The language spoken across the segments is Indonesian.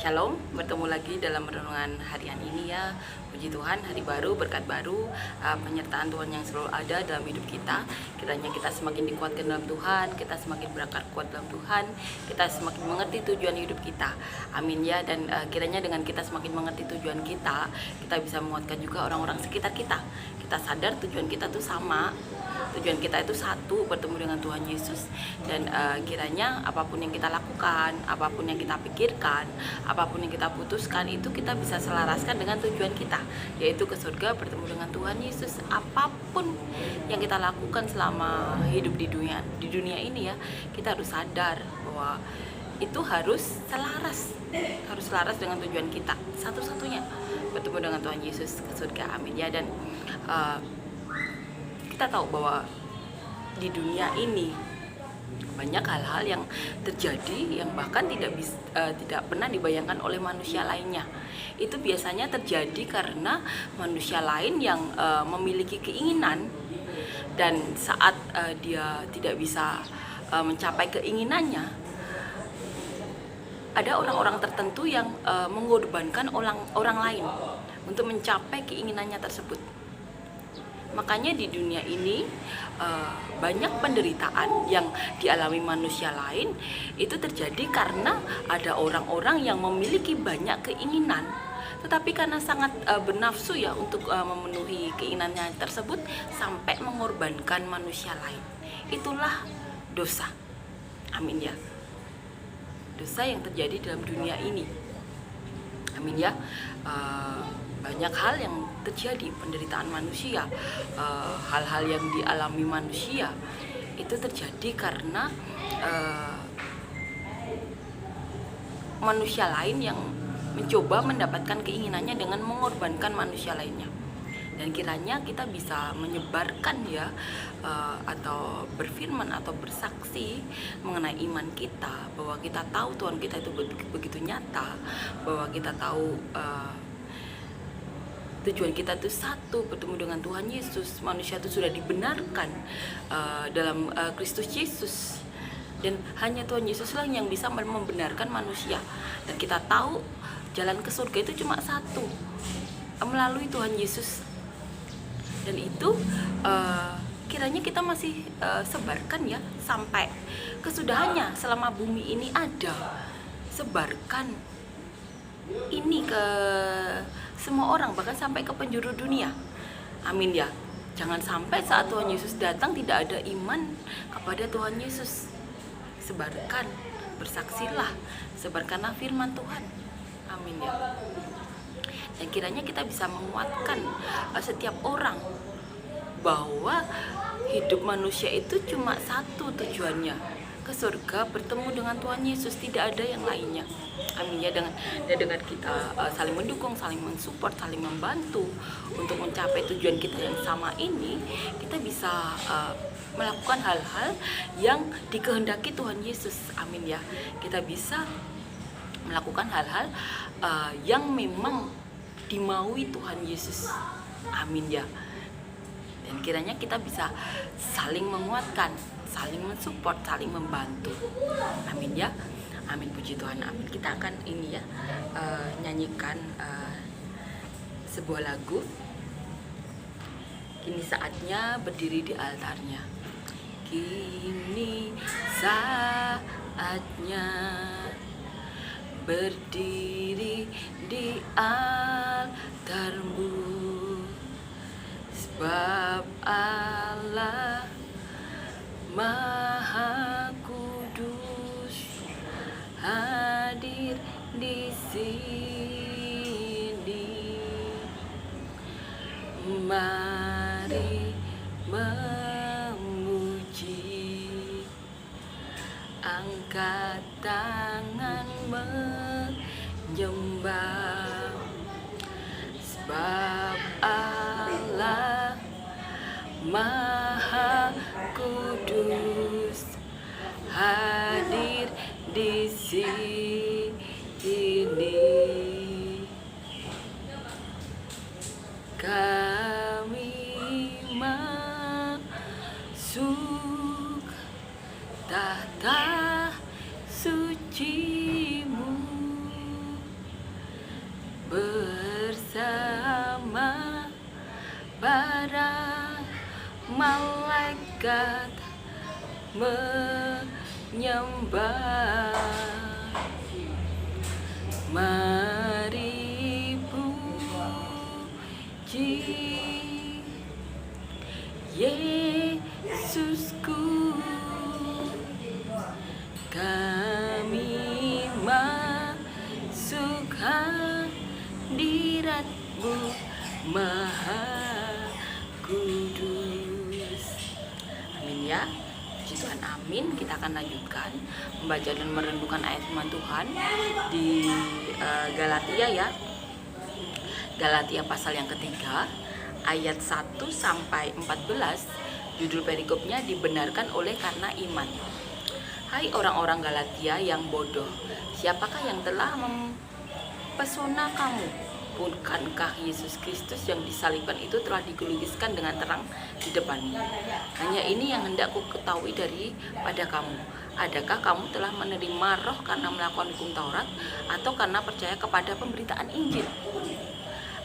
Shalom, bertemu lagi dalam renungan harian ini ya. Puji Tuhan, hari baru, berkat baru, penyertaan Tuhan yang selalu ada dalam hidup kita. Kiranya kita semakin dikuatkan dalam Tuhan, kita semakin berangkat kuat dalam Tuhan, kita semakin mengerti tujuan hidup kita. Amin ya. Dan kiranya dengan kita semakin mengerti tujuan kita bisa menguatkan juga orang-orang sekitar kita. Kita sadar tujuan kita tuh sama, tujuan kita itu satu, bertemu dengan Tuhan Yesus. Dan kiranya apapun yang kita lakukan, apapun yang kita pikirkan, apapun yang kita putuskan, itu kita bisa selaraskan dengan tujuan kita, yaitu ke surga, bertemu dengan Tuhan Yesus. Apapun yang kita lakukan selama hidup di dunia ini ya, kita harus sadar bahwa itu harus selaras dengan tujuan kita. Satu-satunya bertemu dengan Tuhan Yesus ke surga. Amin ya. Dan kita tahu bahwa di dunia ini banyak hal-hal yang terjadi yang bahkan tidak pernah dibayangkan oleh manusia lainnya. Itu biasanya terjadi karena manusia lain yang memiliki keinginan, dan saat dia tidak bisa mencapai keinginannya, ada orang-orang tertentu yang mengorbankan orang lain untuk mencapai keinginannya tersebut. Makanya di dunia ini banyak penderitaan yang dialami manusia lain itu terjadi karena ada orang-orang yang memiliki banyak keinginan, tetapi karena sangat bernafsu ya untuk memenuhi keinginannya tersebut sampai mengorbankan manusia lain. Itulah dosa. Amin ya. Dosa yang terjadi dalam dunia ini. Amin ya. Banyak hal yang terjadi, penderitaan manusia, hal-hal yang dialami manusia itu terjadi karena manusia lain yang mencoba mendapatkan keinginannya dengan mengorbankan manusia lainnya. Dan kiranya kita bisa menyebarkan ya, atau berfirman atau bersaksi mengenai iman kita, bahwa kita tahu Tuhan kita itu begitu nyata, bahwa kita tahu tujuan kita itu satu, bertemu dengan Tuhan Yesus. Manusia itu sudah dibenarkan dalam Kristus Yesus, dan hanya Tuhan Yesuslah yang bisa membenarkan manusia. Dan kita tahu jalan ke surga itu cuma satu, melalui Tuhan Yesus. Dan itu kiranya kita masih sebarkan ya sampai kesudahannya, selama bumi ini ada. Sebarkan ini ke semua orang, bahkan sampai ke penjuru dunia. Amin ya. Jangan sampai saat Tuhan Yesus datang tidak ada iman kepada Tuhan Yesus. Sebarkan, bersaksilah, sebarkanlah firman Tuhan. Amin ya. Dan kiranya kita bisa menguatkan setiap orang bahwa hidup manusia itu cuma satu tujuannya, ke surga, bertemu dengan Tuhan Yesus, tidak ada yang lainnya. Amin ya. Dengan kita saling mendukung, saling mensupport, saling membantu untuk mencapai tujuan kita yang sama ini, kita bisa melakukan hal-hal yang dikehendaki Tuhan Yesus. Amin ya. Kita bisa melakukan hal-hal yang memang dimaui Tuhan Yesus. Amin ya. Dan kiranya kita bisa saling menguatkan, saling mensupport, saling membantu. Amin ya. Amin, puji Tuhan. Amin. Kita akan ini ya, nyanyikan sebuah lagu. Kini saatnya berdiri di altarnya. Kini saatnya berdiri di altarmu, sebab Allah Maha Kudus hadir di sini. Mari memuji, angkat tangan menyembah, sebab Allah Maha Kudus hadir di sini. Kami masuk tahta suci-Mu, bersama para malaikat menyembah. Mari puji Yesusku, kami masuk hadirat-Mu Maha Kudus. Amin ya. Puji Tuhan, amin. Kita akan lanjutkan membaca dan merenungkan ayat firman Tuhan di Galatia ya. Galatia pasal yang ketiga, ayat 1 sampai 14. Judul perikopnya dibenarkan oleh karena iman. Hai orang-orang Galatia yang bodoh, siapakah yang telah mempesona kamu? Bukankah Yesus Kristus yang disalibkan itu telah digelukiskan dengan terang di depanmu? Hanya ini yang hendak ku ketahui daripada kamu. Adakah kamu telah menerima roh karena melakukan hukum Taurat, atau karena percaya kepada pemberitaan Injil?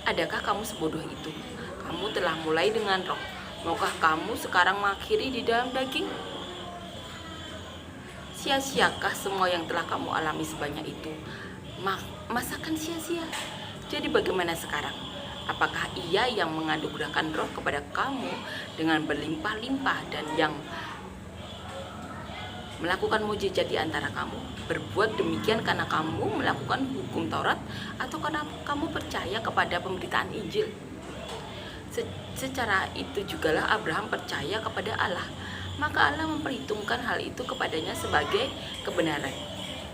Adakah kamu sebodoh itu? Kamu telah mulai dengan roh. Maukah kamu sekarang mengakhiri di dalam daging? Sia-siakah semua yang telah kamu alami sebanyak itu? Masakan sia-sia? Jadi bagaimana sekarang? Apakah Ia yang menganugerahkan roh kepada kamu dengan berlimpah-limpah dan yang melakukan mujizat di antara kamu berbuat demikian karena kamu melakukan hukum Taurat, atau karena kamu percaya kepada pemberitaan Injil? Secara itu jugalah Abraham percaya kepada Allah, maka Allah memperhitungkan hal itu kepadanya sebagai kebenaran.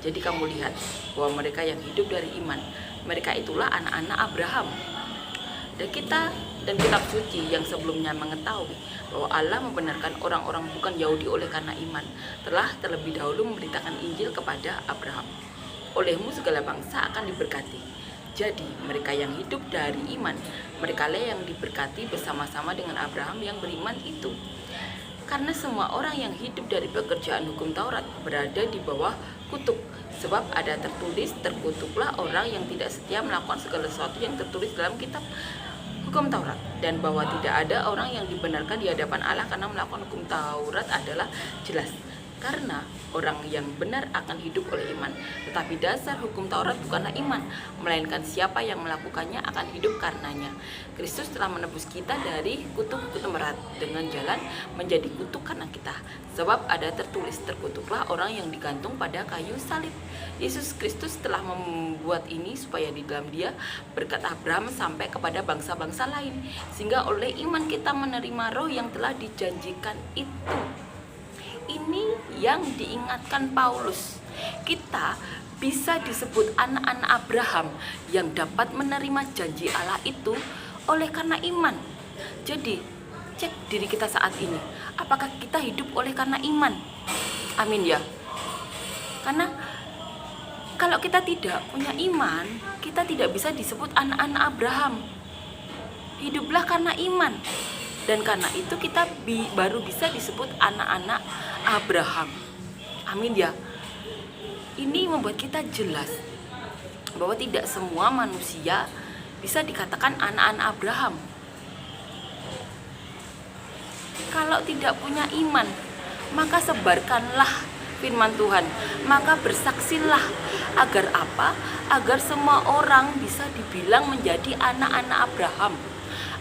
Jadi kamu lihat bahwa mereka yang hidup dari iman, mereka itulah anak-anak Abraham. Dan kita dan kitab suci yang sebelumnya mengetahui bahwa Allah membenarkan orang-orang bukan Yahudi oleh karena iman, telah terlebih dahulu memberitakan Injil kepada Abraham. Olehmu segala bangsa akan diberkati. Jadi mereka yang hidup dari iman, merekalah yang diberkati bersama-sama dengan Abraham yang beriman itu. Karena semua orang yang hidup dari pekerjaan hukum Taurat berada di bawah kutuk. Sebab ada tertulis, terkutuklah orang yang tidak setia melakukan segala sesuatu yang tertulis dalam kitab hukum Taurat. Dan bahwa tidak ada orang yang dibenarkan di hadapan Allah karena melakukan hukum Taurat adalah jelas. Karena orang yang benar akan hidup oleh iman. Tetapi dasar hukum Taurat bukanlah iman, melainkan siapa yang melakukannya akan hidup karenanya. Kristus telah menebus kita dari kutuk berat dengan jalan menjadi kutuk karena kita. Sebab ada tertulis, terkutuklah orang yang digantung pada kayu salib. Yesus Kristus telah membuat ini supaya di dalam Dia berkat Abraham sampai kepada bangsa-bangsa lain, sehingga oleh iman kita menerima roh yang telah dijanjikan itu. Ini yang diingatkan Paulus. Kita bisa disebut anak-anak Abraham yang dapat menerima janji Allah itu oleh karena iman. Jadi cek diri kita saat ini, apakah kita hidup oleh karena iman? Amin ya. Karena kalau kita tidak punya iman, kita tidak bisa disebut anak-anak Abraham. Hiduplah karena iman. Dan karena itu kita baru bisa disebut anak-anak Abraham. Amin ya. Ini membuat kita jelas bahwa tidak semua manusia bisa dikatakan anak-anak Abraham. Kalau tidak punya iman, maka sebarkanlah firman Tuhan, maka bersaksilah. Agar apa? Agar semua orang bisa dibilang menjadi anak-anak Abraham,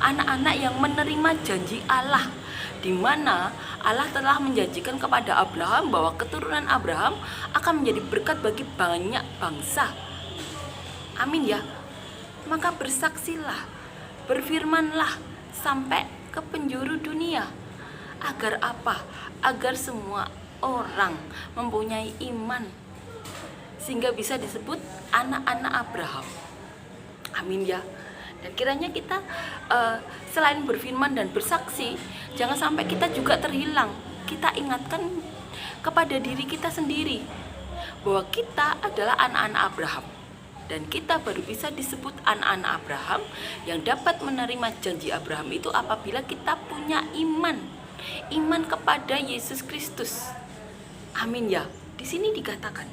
anak-anak yang menerima janji Allah, di mana Allah telah menjanjikan kepada Abraham bahwa keturunan Abraham akan menjadi berkat bagi banyak bangsa. Amin ya. Maka bersaksilah, berfirmanlah sampai ke penjuru dunia. Agar apa? Agar semua orang mempunyai iman, sehingga bisa disebut anak-anak Abraham. Amin ya. Dan kiranya kita selain berfirman dan bersaksi, jangan sampai kita juga terhilang. Kita ingatkan kepada diri kita sendiri bahwa kita adalah anak-anak Abraham. Dan kita baru bisa disebut anak-anak Abraham yang dapat menerima janji Abraham itu apabila kita punya iman. Iman kepada Yesus Kristus. Amin ya. Di sini dikatakan,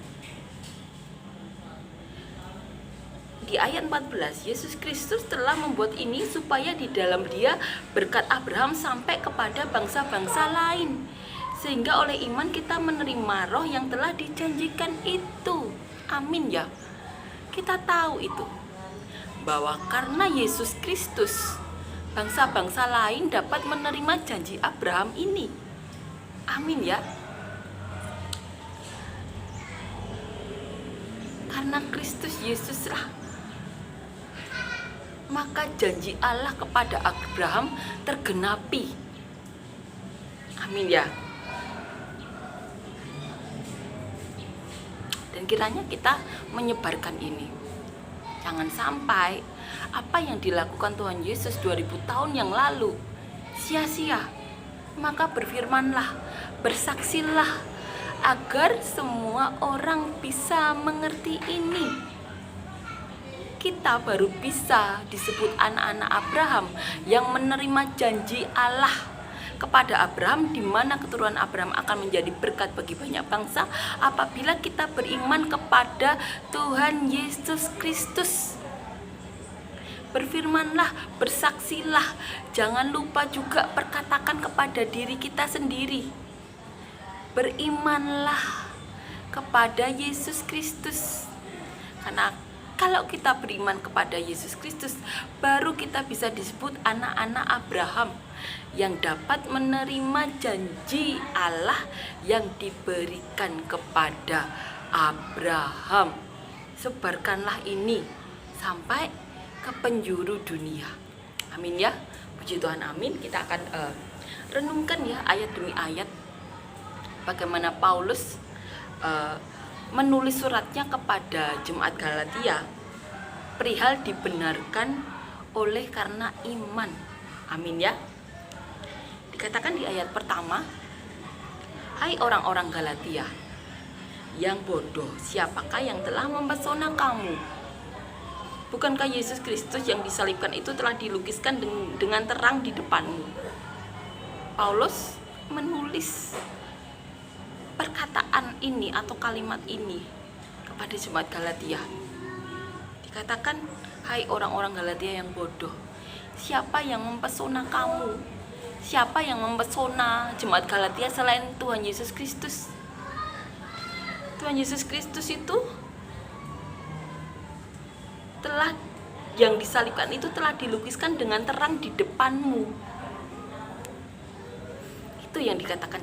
di ayat 14, Yesus Kristus telah membuat ini supaya di dalam Dia berkat Abraham sampai kepada bangsa-bangsa lain, sehingga oleh iman kita menerima roh yang telah dijanjikan itu. Amin ya. Kita tahu itu, bahwa karena Yesus Kristus, bangsa-bangsa lain dapat menerima janji Abraham ini. Amin ya. Karena Kristus Yesuslah, maka janji Allah kepada Abraham tergenapi. Amin ya. Dan kiranya kita menyebarkan ini. Jangan sampai apa yang dilakukan Tuhan Yesus 2000 tahun yang lalu sia-sia. Maka berfirmanlah, bersaksilah, agar semua orang bisa mengerti ini. Kita baru bisa disebut anak-anak Abraham yang menerima janji Allah kepada Abraham, di mana keturunan Abraham akan menjadi berkat bagi banyak bangsa apabila kita beriman kepada Tuhan Yesus Kristus. Berfirmanlah, bersaksilah, jangan lupa juga perkatakan kepada diri kita sendiri. Berimanlah kepada Yesus Kristus. Karena kalau kita beriman kepada Yesus Kristus, baru kita bisa disebut anak-anak Abraham yang dapat menerima janji Allah yang diberikan kepada Abraham. Sebarkanlah ini sampai ke penjuru dunia. Amin ya. Puji Tuhan, amin. Kita akan renungkan ya ayat demi ayat bagaimana Paulus menulis suratnya kepada jemaat Galatia perihal dibenarkan oleh karena iman. Amin ya. Dikatakan di ayat pertama, hai orang-orang Galatia yang bodoh, siapakah yang telah mempesona kamu? Bukankah Yesus Kristus yang disalibkan itu telah dilukiskan dengan terang di depanmu? Paulus menulis perkataan ini atau kalimat ini kepada jemaat Galatia. Dikatakan, hai orang-orang Galatia yang bodoh, siapa yang mempesona kamu? Siapa yang mempesona jemaat Galatia selain Tuhan Yesus Kristus? Tuhan Yesus Kristus itu telah, yang disalibkan itu telah dilukiskan dengan terang di depanmu. Itu yang dikatakan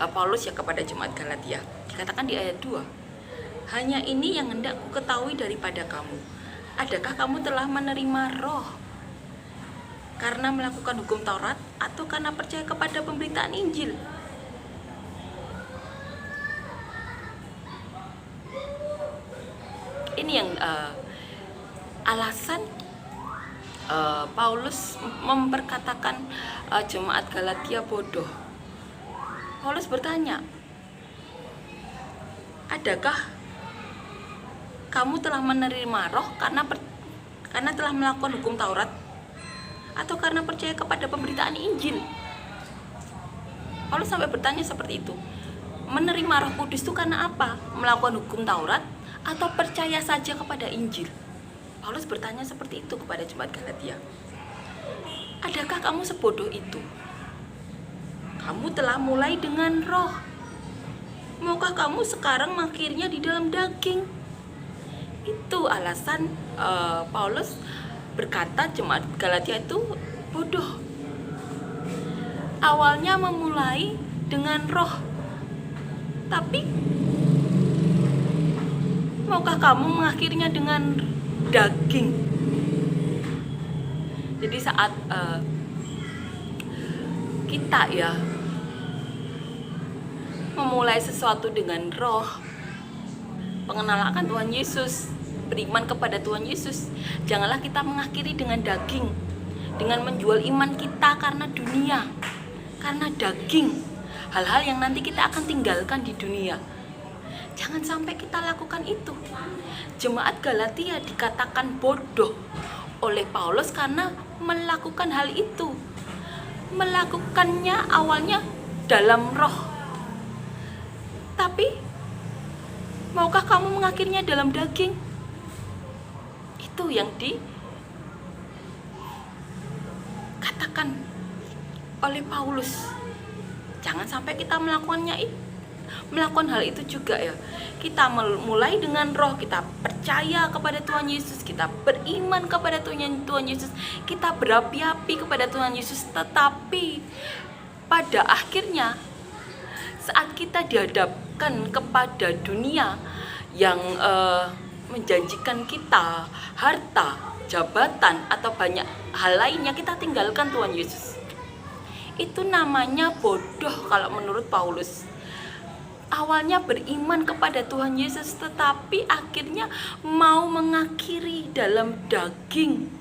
Paulus ya kepada jemaat Galatia. Dikatakan di ayat 2, hanya ini yang hendak ku ketahui daripada kamu, adakah kamu telah menerima roh karena melakukan hukum Taurat atau karena percaya kepada pemberitaan Injil? Ini yang alasan Paulus memperkatakan jemaat Galatia bodoh. Paulus bertanya, adakah kamu telah menerima roh karena telah melakukan hukum Taurat atau karena percaya kepada pemberitaan Injil? Paulus sampai bertanya seperti itu. Menerima Roh Kudus itu karena apa? Melakukan hukum Taurat atau percaya saja kepada Injil? Paulus bertanya seperti itu kepada jemaat Galatia. Adakah kamu sebodoh itu? Kamu telah mulai dengan roh. Maukah kamu sekarang mengakhirinya di dalam daging? Itu alasan Paulus berkata jemaat Galatia itu bodoh. Awalnya memulai dengan roh, tapi maukah kamu mengakhirinya dengan daging? Jadi saat kita ya memulai sesuatu dengan roh, pengenalan akan Tuhan Yesus, beriman kepada Tuhan Yesus, janganlah kita mengakhiri dengan daging, dengan menjual iman kita karena dunia, karena daging, hal-hal yang nanti kita akan tinggalkan di dunia. Jangan sampai kita lakukan itu. Jemaat Galatia dikatakan bodoh oleh Paulus karena melakukan hal itu. Melakukannya awalnya dalam roh, tapi maukah kamu mengakhirinya dalam daging? Itu yang dikatakan oleh Paulus. Jangan sampai kita melakukan hal itu juga ya. Kita mulai dengan roh, kita percaya kepada Tuhan Yesus, kita beriman kepada Tuhan Yesus, kita berapi-api kepada Tuhan Yesus. Tetapi pada akhirnya saat kita dihadapkan kepada dunia yang menjanjikan kita harta, jabatan, atau banyak hal lainnya, kita tinggalkan Tuhan Yesus. Itu namanya bodoh kalau menurut Paulus. Awalnya beriman kepada Tuhan Yesus, tetapi akhirnya mau mengakhiri dalam daging,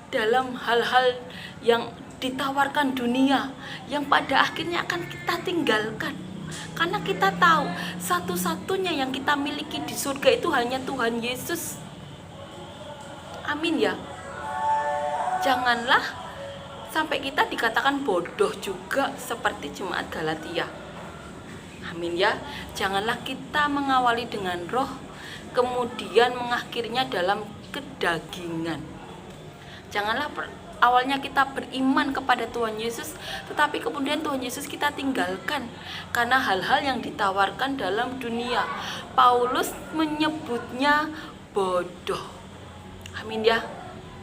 dalam hal-hal yang ditawarkan dunia, yang pada akhirnya akan kita tinggalkan. Karena kita tahu satu-satunya yang kita miliki di surga itu hanya Tuhan Yesus. Amin ya. Janganlah sampai kita dikatakan bodoh juga seperti jemaat Galatia. Amin ya. Janganlah kita mengawali dengan roh, kemudian mengakhirinya dalam kedagingan. Janganlah awalnya kita beriman kepada Tuhan Yesus, tetapi kemudian Tuhan Yesus kita tinggalkan karena hal-hal yang ditawarkan dalam dunia. Paulus menyebutnya bodoh. Amin ya.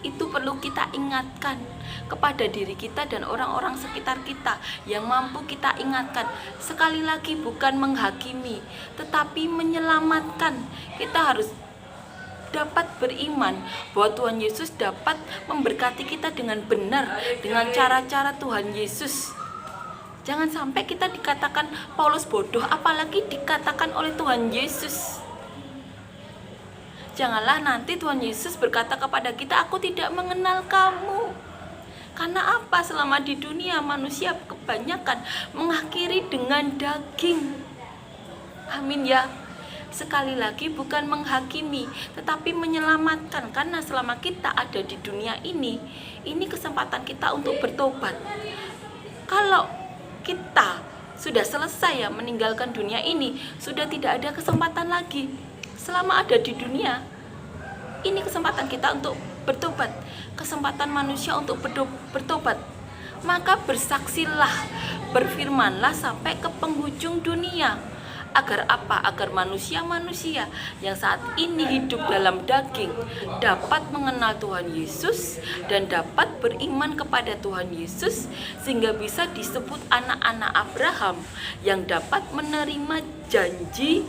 Itu perlu kita ingatkan kepada diri kita dan orang-orang sekitar kita, yang mampu kita ingatkan. Sekali lagi, bukan menghakimi, tetapi menyelamatkan. Kita harus dapat beriman bahwa Tuhan Yesus dapat memberkati kita dengan benar, dengan cara-cara Tuhan Yesus. Jangan sampai kita dikatakan Paulus bodoh, apalagi dikatakan oleh Tuhan Yesus. Janganlah nanti Tuhan Yesus berkata kepada kita, aku tidak mengenal kamu. Karena apa? Selama di dunia manusia kebanyakan mengakhiri dengan daging. Amin ya. Sekali lagi, bukan menghakimi, tetapi menyelamatkan. Karena selama kita ada di dunia ini kesempatan kita untuk bertobat. Kalau kita sudah selesai ya meninggalkan dunia ini, sudah tidak ada kesempatan lagi. Selama ada di dunia, ini kesempatan kita untuk bertobat, kesempatan manusia untuk bertobat. Maka bersaksilah, berfirmanlah sampai ke penghujung dunia. Agar apa? Agar manusia-manusia yang saat ini hidup dalam daging dapat mengenal Tuhan Yesus dan dapat beriman kepada Tuhan Yesus, sehingga bisa disebut anak-anak Abraham yang dapat menerima janji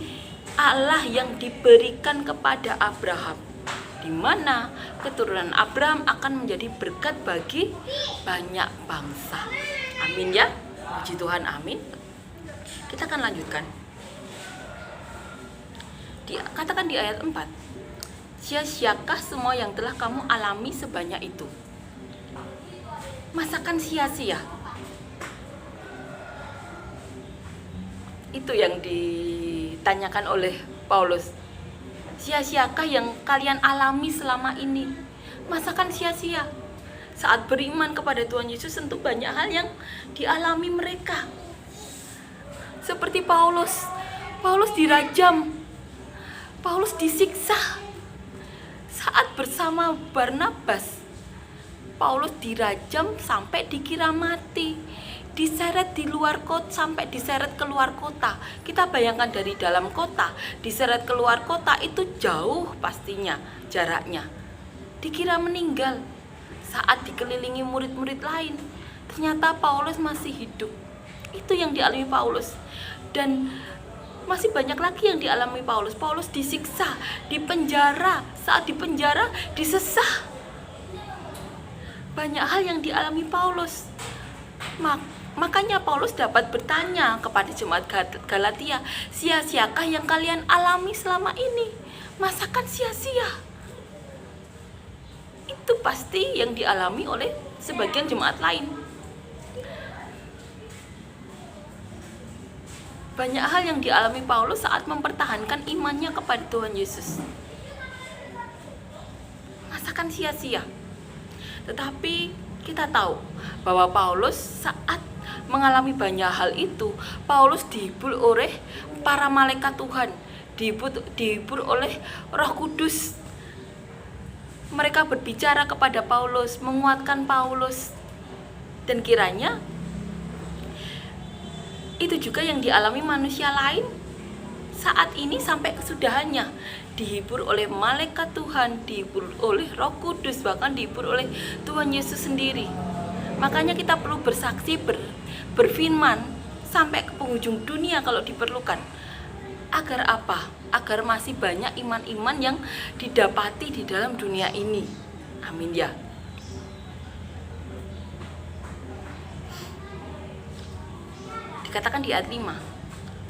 Allah yang diberikan kepada Abraham, di mana keturunan Abraham akan menjadi berkat bagi banyak bangsa. Amin ya. Puji Tuhan, amin. Kita akan lanjutkan. Katakan di ayat 4, sia-siakah semua yang telah kamu alami sebanyak itu? Masakan sia-sia? Itu yang ditanyakan oleh Paulus. Sia-siakah yang kalian alami selama ini? Masakan sia-sia? Saat beriman kepada Tuhan Yesus, tentu banyak hal yang dialami mereka. Seperti Paulus dirajam, Paulus disiksa. Saat bersama Barnabas, Paulus dirajam sampai dikira mati, diseret di luar kota, sampai diseret keluar kota. Kita bayangkan dari dalam kota diseret keluar kota, itu jauh pastinya jaraknya. Dikira meninggal. Saat dikelilingi murid-murid lain, ternyata Paulus masih hidup. Itu yang dialami Paulus. Dan masih banyak lagi yang dialami Paulus. Paulus disiksa, dipenjara. Saat dipenjara disesah. Banyak hal yang dialami Paulus. Makanya Paulus dapat bertanya kepada jemaat Galatia, sia-siakah yang kalian alami selama ini? Masakan sia-sia? Itu pasti yang dialami oleh sebagian jemaat lain. Banyak hal yang dialami Paulus saat mempertahankan imannya kepada Tuhan Yesus. Masakan sia-sia? Tetapi kita tahu bahwa Paulus saat mengalami banyak hal itu, Paulus dihibur oleh para malaikat Tuhan, dihibur oleh Roh Kudus. mereka berbicara kepada Paulus, menguatkan Paulus. Dan kiranya itu juga yang dialami manusia lain saat ini sampai kesudahannya, dihibur oleh malaikat Tuhan, dihibur oleh Roh Kudus, bahkan dihibur oleh Tuhan Yesus sendiri. Makanya kita perlu bersaksi, berfirman sampai ke penghujung dunia kalau diperlukan. Agar apa? Agar masih banyak iman-iman yang didapati di dalam dunia ini. Amin ya. Dikatakan di ayat 5,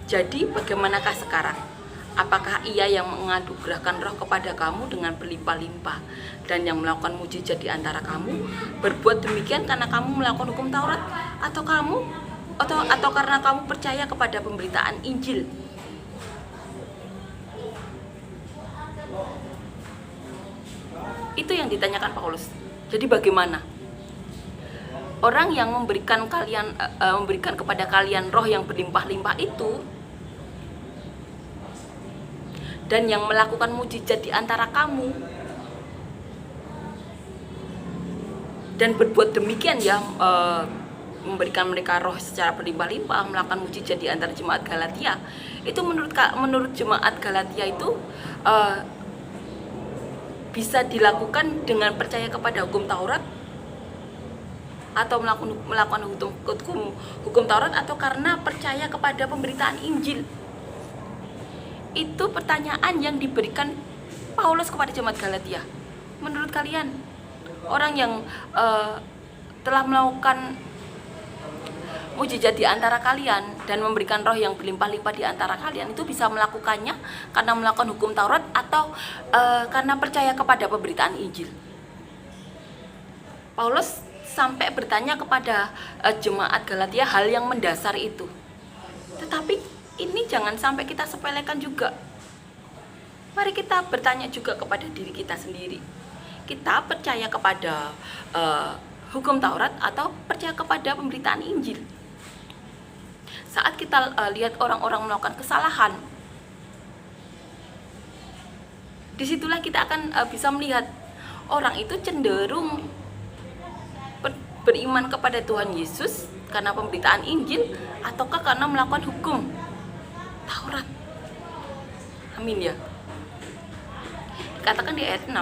jadi bagaimanakah sekarang? Apakah Ia yang menganugerahkan Roh kepada kamu dengan berlimpah-limpah dan yang melakukan mujizat di antara kamu berbuat demikian karena kamu melakukan hukum Taurat, atau karena kamu percaya kepada pemberitaan Injil? Itu yang ditanyakan Paulus. Jadi bagaimana? Orang yang memberikan kepada kalian roh yang berlimpah-limpah itu, dan yang melakukan mujizat di antara kamu, dan berbuat demikian ya, memberikan mereka roh secara berlimpah-limpah, melakukan mujizat di antara jemaat Galatia, itu menurut jemaat Galatia itu bisa dilakukan dengan percaya kepada hukum Taurat, atau melakukan hukum Taurat, atau karena percaya kepada pemberitaan Injil. Itu pertanyaan yang diberikan Paulus kepada jemaat Galatia. Menurut kalian, orang yang telah melakukan mujizat di antara kalian dan memberikan roh yang berlimpah-limpah di antara kalian, itu bisa melakukannya karena melakukan hukum Taurat atau karena percaya kepada pemberitaan Injil? Paulus sampai bertanya kepada jemaat Galatia hal yang mendasar itu. Tetapi ini jangan sampai kita sepelekan juga. Mari kita bertanya juga kepada diri kita sendiri. Kita percaya kepada hukum Taurat atau percaya kepada pemberitaan Injil? Saat kita lihat orang-orang melakukan kesalahan, disitulah kita akan bisa melihat orang itu cenderung beriman kepada Tuhan Yesus karena pemberitaan Injil, ataukah karena melakukan hukum Taurat. Amin ya. Dikatakan di ayat 6,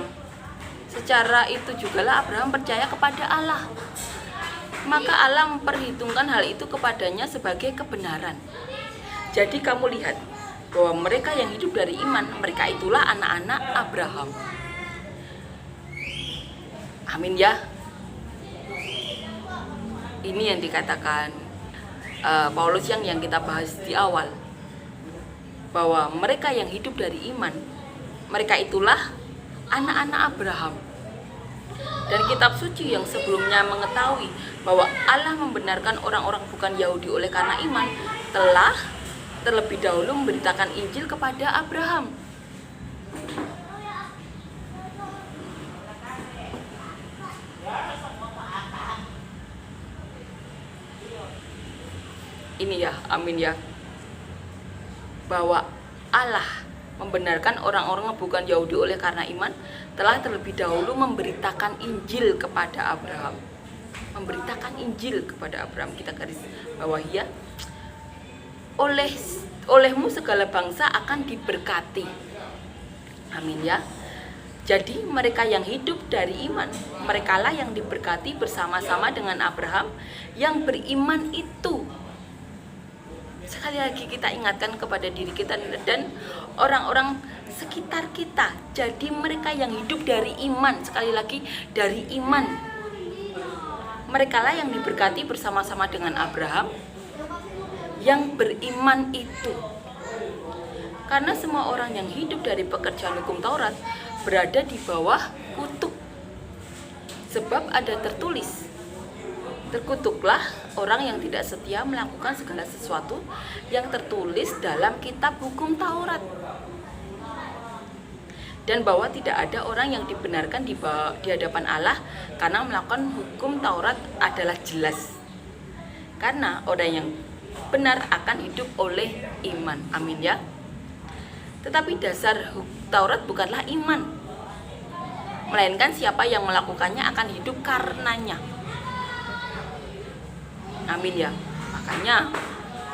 secara itu jugalah Abraham percaya kepada Allah, maka Allah memperhitungkan hal itu kepadanya sebagai kebenaran. Jadi kamu lihat bahwa mereka yang hidup dari iman, mereka itulah anak-anak Abraham. Amin ya. Ini yang dikatakan Paulus yang kita bahas di awal, bahwa mereka yang hidup dari iman, mereka itulah anak-anak Abraham. Dan kitab suci yang sebelumnya mengetahui bahwa Allah membenarkan orang-orang bukan Yahudi oleh karena iman, telah terlebih dahulu memberitakan Injil kepada Abraham. Ini ya, amin ya, bahwa Allah membenarkan orang-orang yang bukan Yahudi oleh karena iman, telah terlebih dahulu memberitakan Injil kepada Abraham. Memberitakan Injil kepada Abraham, kita garis bawahi ya. Olehmu segala bangsa akan diberkati. Amin ya. Jadi mereka yang hidup dari iman, merekalah yang diberkati bersama-sama dengan Abraham yang beriman itu. Sekali lagi kita ingatkan kepada diri kita dan orang-orang sekitar kita. Jadi mereka yang hidup dari iman, sekali lagi dari iman, merekalah yang diberkati bersama-sama dengan Abraham yang beriman itu. Karena semua orang yang hidup dari pekerjaan hukum Taurat berada di bawah kutuk. Sebab ada tertulis, terkutuklah orang yang tidak setia melakukan segala sesuatu yang tertulis dalam kitab hukum Taurat. Dan bahwa tidak ada orang yang dibenarkan di hadapan Allah karena melakukan hukum Taurat adalah jelas. Karena orang yang benar akan hidup oleh iman. Amin ya. Tetapi dasar Taurat bukanlah iman. melainkan siapa yang melakukannya akan hidup karenanya. Amin ya. Makanya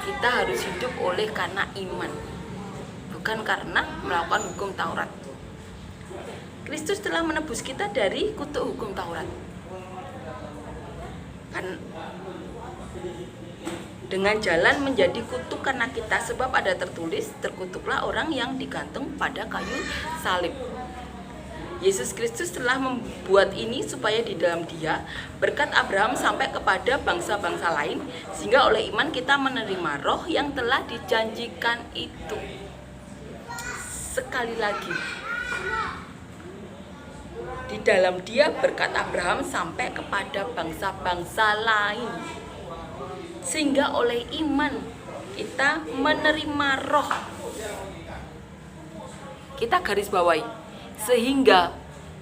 kita harus hidup oleh karena iman, bukan karena melakukan hukum Taurat. Kristus telah menebus kita dari kutuk hukum Taurat. Kan dengan jalan menjadi kutuk karena kita, sebab ada tertulis, terkutuklah orang yang digantung pada kayu salib. Yesus Kristus telah membuat ini supaya di dalam Dia berkat Abraham sampai kepada bangsa-bangsa lain, sehingga oleh iman kita menerima roh yang telah dijanjikan itu. Sekali lagi, di dalam Dia berkat Abraham sampai kepada bangsa-bangsa lain, sehingga oleh iman kita menerima roh. Kita garis bawahi, sehingga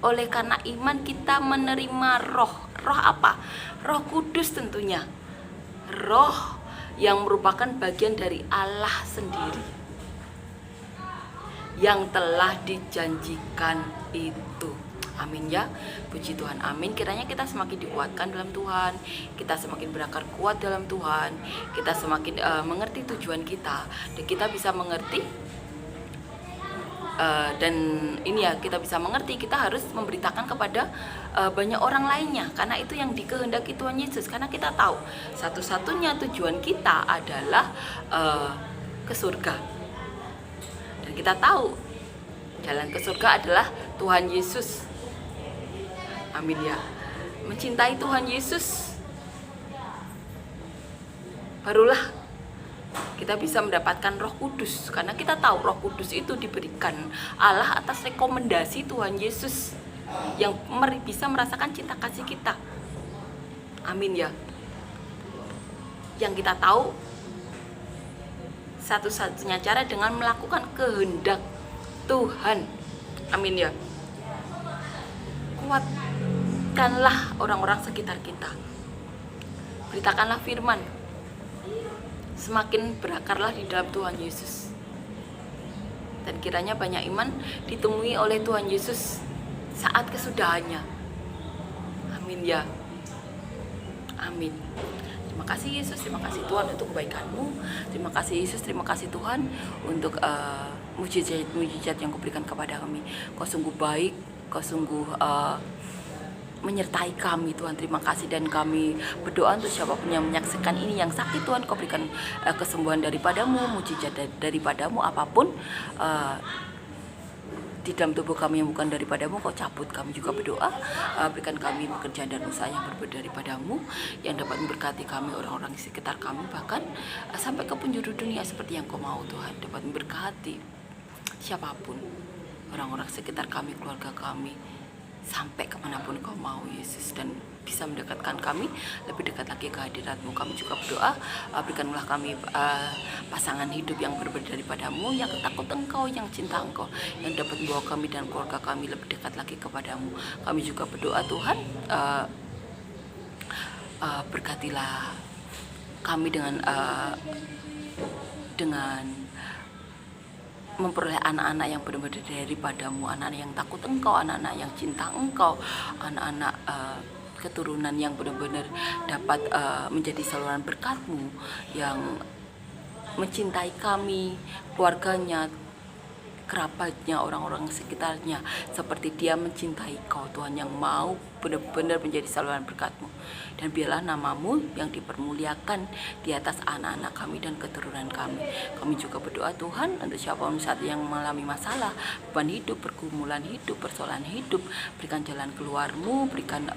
oleh karena iman kita menerima roh. Roh apa? Roh Kudus tentunya. Roh yang merupakan bagian dari Allah sendiri, yang telah dijanjikan itu. Amin ya, puji Tuhan, amin. Kiranya kita semakin dikuatkan dalam Tuhan, kita semakin berakar kuat dalam Tuhan, kita semakin mengerti tujuan kita, dan kita bisa mengerti dan ini ya, kita bisa mengerti, kita harus memberitakan kepada banyak orang lainnya, karena itu yang dikehendaki Tuhan Yesus. Karena kita tahu satu-satunya tujuan kita adalah ke surga, dan kita tahu jalan ke surga adalah Tuhan Yesus. Amin ya. Mencintai Tuhan Yesus, barulah kita bisa mendapatkan Roh Kudus. Karena kita tahu Roh Kudus itu diberikan Allah atas rekomendasi Tuhan Yesus yang bisa merasakan cinta kasih kita. Amin ya. Yang kita tahu satu-satunya cara dengan melakukan kehendak Tuhan. Amin ya. Kuatkanlah orang-orang sekitar kita, beritakanlah firman, semakin berakarlah di dalam Tuhan Yesus, dan kiranya banyak iman ditemui oleh Tuhan Yesus saat kesudahannya. Amin ya. Amin. Terima kasih Yesus, terima kasih Tuhan untuk kebaikan-Mu. Terima kasih Yesus, terima kasih Tuhan untuk mujizat yang Kau berikan kepada kami. Kau sungguh baik, Kau sungguh menyertai kami Tuhan. Terima kasih, dan kami berdoa untuk siapapun yang menyaksikan ini yang sakit, Tuhan Kau berikan kesembuhan daripada-Mu, mujizat daripada-Mu. Apapun di dalam tubuh kami yang bukan daripada-Mu, Kau cabut. Kami juga berdoa, berikan kami pekerjaan dan usaha yang berbeda daripada-Mu, yang dapat memberkati kami, orang-orang di sekitar kami, bahkan sampai ke penjuru dunia seperti yang Kau mau Tuhan. Dapat memberkati siapapun, orang-orang sekitar kami, keluarga kami, sampai kemanapun Kau mau Yesus, dan bisa mendekatkan kami lebih dekat lagi ke hadirat-Mu. Kami juga berdoa, berikanlah kami pasangan hidup yang berbeda daripada-Mu, yang takut Engkau, yang cinta Engkau, yang dapat membawa kami dan keluarga kami lebih dekat lagi kepada-Mu. Kami juga berdoa Tuhan, berkatilah kami dengan memperoleh anak-anak yang benar-benar daripada-Mu, anak-anak yang takut Engkau, anak-anak yang cinta Engkau, anak-anak keturunan yang benar-benar dapat menjadi saluran berkat-Mu, yang mencintai kami, keluarganya, kerabatnya, orang-orang sekitarnya, seperti dia mencintai Kau Tuhan, yang mau benar-benar menjadi saluran berkat-Mu. Dan biarlah nama-Mu yang dipermuliakan di atas anak-anak kami dan keturunan kami. Kami juga berdoa Tuhan untuk siapapun saat yang mengalami masalah, beban hidup, pergumulan hidup, persoalan hidup, berikan jalan keluar-Mu, berikan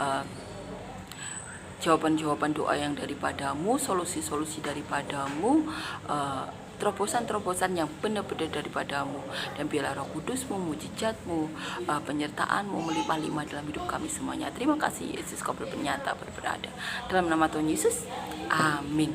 jawaban-jawaban doa yang daripada-Mu, solusi-solusi daripada-Mu, terobosan-terobosan yang benar-benar daripada-Mu. Dan biarlah Roh Kudus-Mu, mujizat-Mu, penyertaan-Mu melimpah-limpah dalam hidup kami semuanya. Terima kasih Yesus, Kau bernyata berada. Dalam nama Tuhan Yesus, amin.